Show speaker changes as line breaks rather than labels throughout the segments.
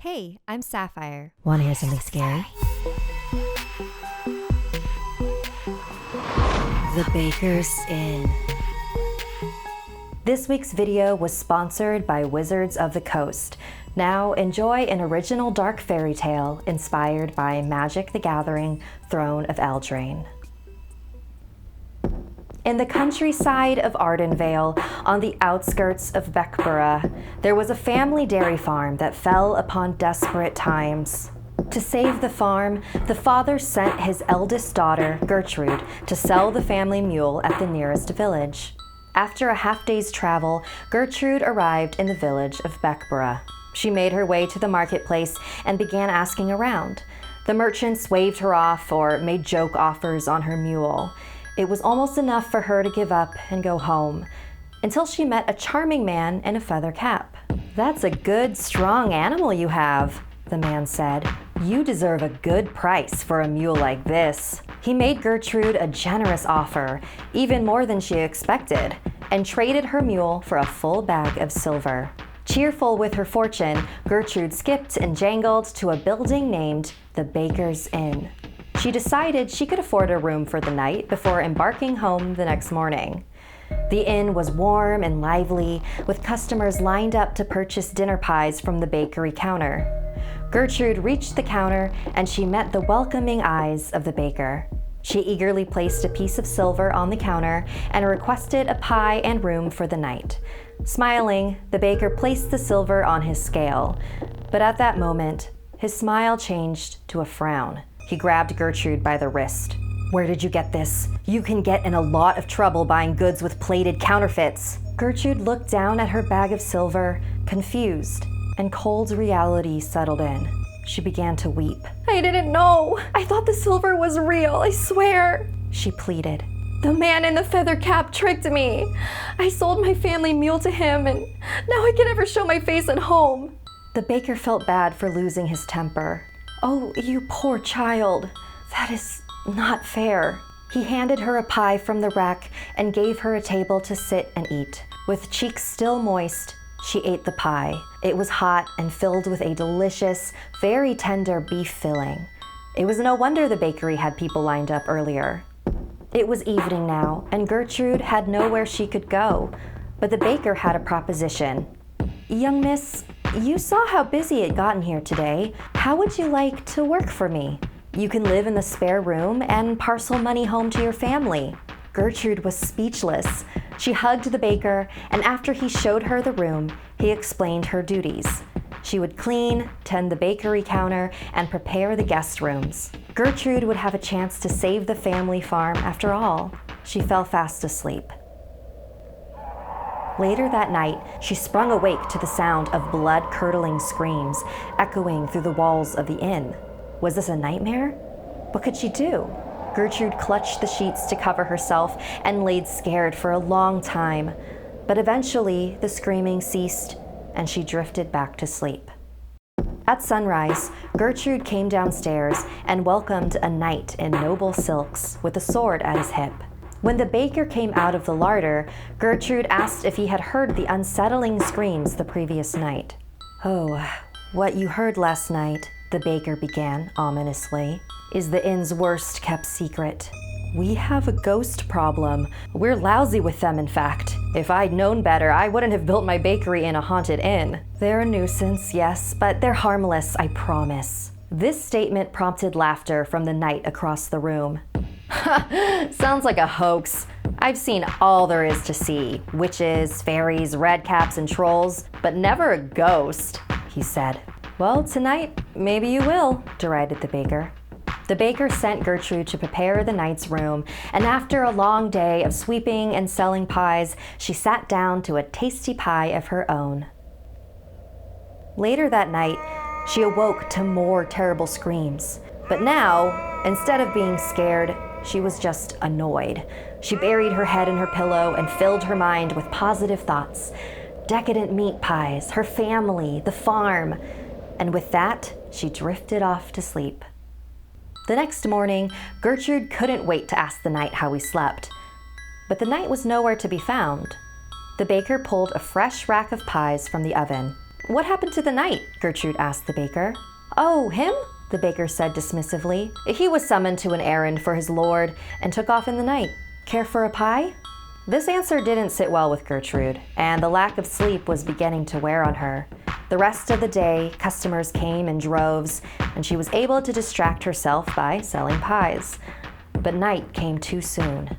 Hey, I'm Sapphire.
Want to hear something scary? The Baker's Inn. This week's video was sponsored by Wizards of the Coast. Now enjoy an original dark fairy tale inspired by Magic the Gathering, Throne of Eldraine. In the countryside of Ardenvale, on the outskirts of Beckborough, there was a family dairy farm that fell upon desperate times. To save the farm, the father sent his eldest daughter, Gertrude, to sell the family mule at the nearest village. After a half-day's travel, Gertrude arrived in the village of Beckborough. She made her way to the marketplace and began asking around. The merchants waved her off or made joke offers on her mule. It was almost enough for her to give up and go home, until she met a charming man in a feather cap. "That's a good, strong animal you have," the man said. "You deserve a good price for a mule like this." He made Gertrude a generous offer, even more than she expected, and traded her mule for a full bag of silver. Cheerful with her fortune, Gertrude skipped and jangled to a building named the Baker's Inn. She decided she could afford a room for the night before embarking home the next morning. The inn was warm and lively, with customers lined up to purchase dinner pies from the bakery counter. Gertrude reached the counter and she met the welcoming eyes of the baker. She eagerly placed a piece of silver on the counter and requested a pie and room for the night. Smiling, the baker placed the silver on his scale, but at that moment, his smile changed to a frown. He grabbed Gertrude by the wrist. "Where did you get this? You can get in a lot of trouble buying goods with plated counterfeits." Gertrude looked down at her bag of silver, confused, and cold reality settled in. She began to weep. "I didn't know. I thought the silver was real, I swear," she pleaded. "The man in the feather cap tricked me. I sold my family mule to him, and now I can never show my face at home." The baker felt bad for losing his temper. "Oh, you poor child. That is not fair." He handed her a pie from the rack and gave her a table to sit and eat. With cheeks still moist, she ate the pie. It was hot and filled with a delicious, very tender beef filling. It was no wonder the bakery had people lined up earlier. It was evening now, and Gertrude had nowhere she could go. But the baker had a proposition. "Young miss, you saw how busy it got in here today. How would you like to work for me? You can live in the spare room and parcel money home to your family." Gertrude was speechless. She hugged the baker, and after he showed her the room, he explained her duties. She would clean, tend the bakery counter, and prepare the guest rooms. Gertrude would have a chance to save the family farm after all. She fell fast asleep. Later that night, she sprung awake to the sound of blood-curdling screams echoing through the walls of the inn. Was this a nightmare? What could she do? Gertrude clutched the sheets to cover herself and laid scared for a long time. But eventually, the screaming ceased, and she drifted back to sleep. At sunrise, Gertrude came downstairs and welcomed a knight in noble silks with a sword at his hip. When the baker came out of the larder, Gertrude asked if he had heard the unsettling screams the previous night. "Oh, what you heard last night," the baker began ominously, "is the inn's worst kept secret. We have a ghost problem. We're lousy with them, in fact. If I'd known better, I wouldn't have built my bakery in a haunted inn. They're a nuisance, yes, but they're harmless, I promise." This statement prompted laughter from the knight across the room. "Sounds like a hoax. I've seen all there is to see. Witches, fairies, redcaps, and trolls, but never a ghost," he said. "Well, tonight, maybe you will," derided the baker. The baker sent Gertrude to prepare the knight's room, and after a long day of sweeping and selling pies, she sat down to a tasty pie of her own. Later that night, she awoke to more terrible screams. But now, instead of being scared, she was just annoyed. She buried her head in her pillow and filled her mind with positive thoughts. Decadent meat pies, her family, the farm. And with that, she drifted off to sleep. The next morning, Gertrude couldn't wait to ask the knight how he slept. But the knight was nowhere to be found. The baker pulled a fresh rack of pies from the oven. what happened to the knight?" Gertrude asked the baker. "Oh, him?" the baker said dismissively. "He was summoned to an errand for his lord and took off in the night. Care for a pie?" This answer didn't sit well with Gertrude, and the lack of sleep was beginning to wear on her. The rest of the day, customers came in droves, and she was able to distract herself by selling pies. But night came too soon.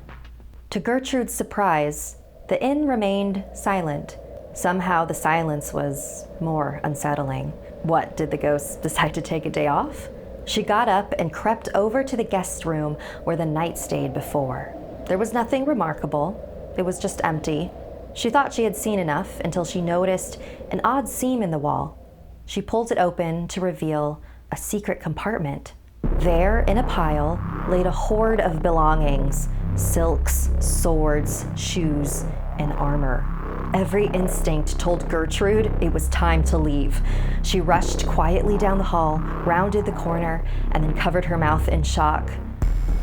To Gertrude's surprise, the inn remained silent. Somehow the silence was more unsettling. What, did the ghost decide to take a day off? She got up and crept over to the guest room where the knight stayed before. There was nothing remarkable. It was just empty. She thought she had seen enough until she noticed an odd seam in the wall. She pulled it open to reveal a secret compartment. There, in a pile, laid a hoard of belongings: silks, swords, shoes, and armor. Every instinct told Gertrude it was time to leave. She rushed quietly down the hall, rounded the corner, and then covered her mouth in shock.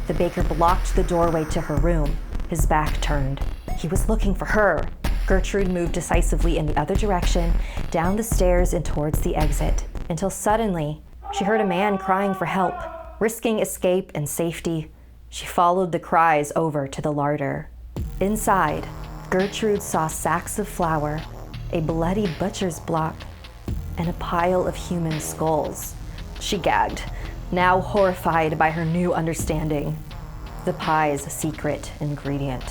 The baker blocked the doorway to her room, his back turned. He was looking for her. Gertrude moved decisively in the other direction, down the stairs and towards the exit, until suddenly she heard a man crying for help. Risking escape and safety, she followed the cries over to the larder. Inside, Gertrude saw sacks of flour, a bloody butcher's block, and a pile of human skulls. She gagged, now horrified by her new understanding: the pie's secret ingredient.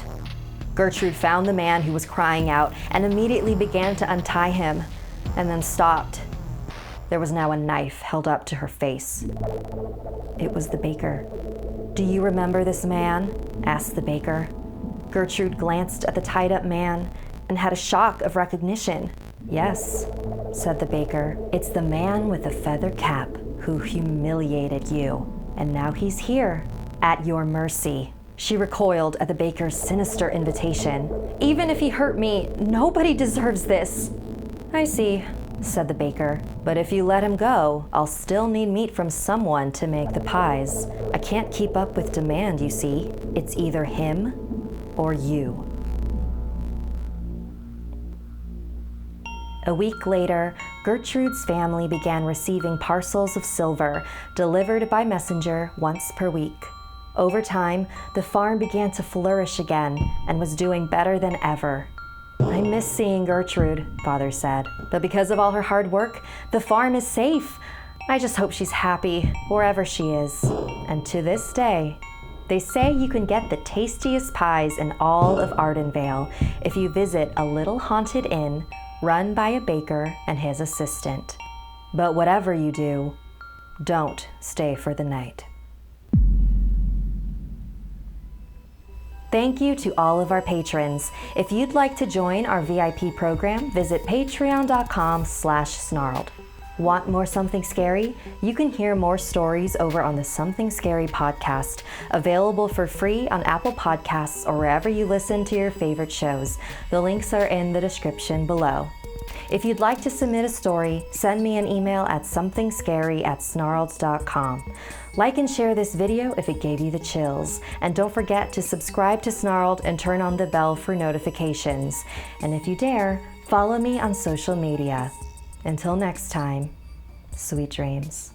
Gertrude found the man who was crying out and immediately began to untie him, and then stopped. There was now a knife held up to her face. It was the baker. "Do you remember this man?" asked the baker. Gertrude glanced at the tied-up man and had a shock of recognition. "Yes," said the baker. "It's the man with the feather cap who humiliated you, and now he's here, at your mercy." She recoiled at the baker's sinister invitation. "Even if he hurt me, nobody deserves this." "I see," said the baker. "But if you let him go, I'll still need meat from someone to make the pies. I can't keep up with demand, you see. It's either him or you." A week later, Gertrude's family began receiving parcels of silver delivered by messenger once per week. Over time, the farm began to flourish again and was doing better than ever. "I miss seeing Gertrude," Father said, "but because of all her hard work, the farm is safe. I just hope she's happy wherever she is." And to this day, they say you can get the tastiest pies in all of Ardenvale if you visit a little haunted inn run by a baker and his assistant. But whatever you do, don't stay for the night. Thank you to all of our patrons. If you'd like to join our VIP program, visit patreon.com/snarled. Want more Something Scary? You can hear more stories over on the Something Scary podcast, available for free on Apple Podcasts or wherever you listen to your favorite shows. The links are in the description below. If you'd like to submit a story, send me an email at somethingscary@snarled.com. Like and share this video if it gave you the chills. And don't forget to subscribe to Snarled and turn on the bell for notifications. And if you dare, follow me on social media. Until next time, sweet dreams.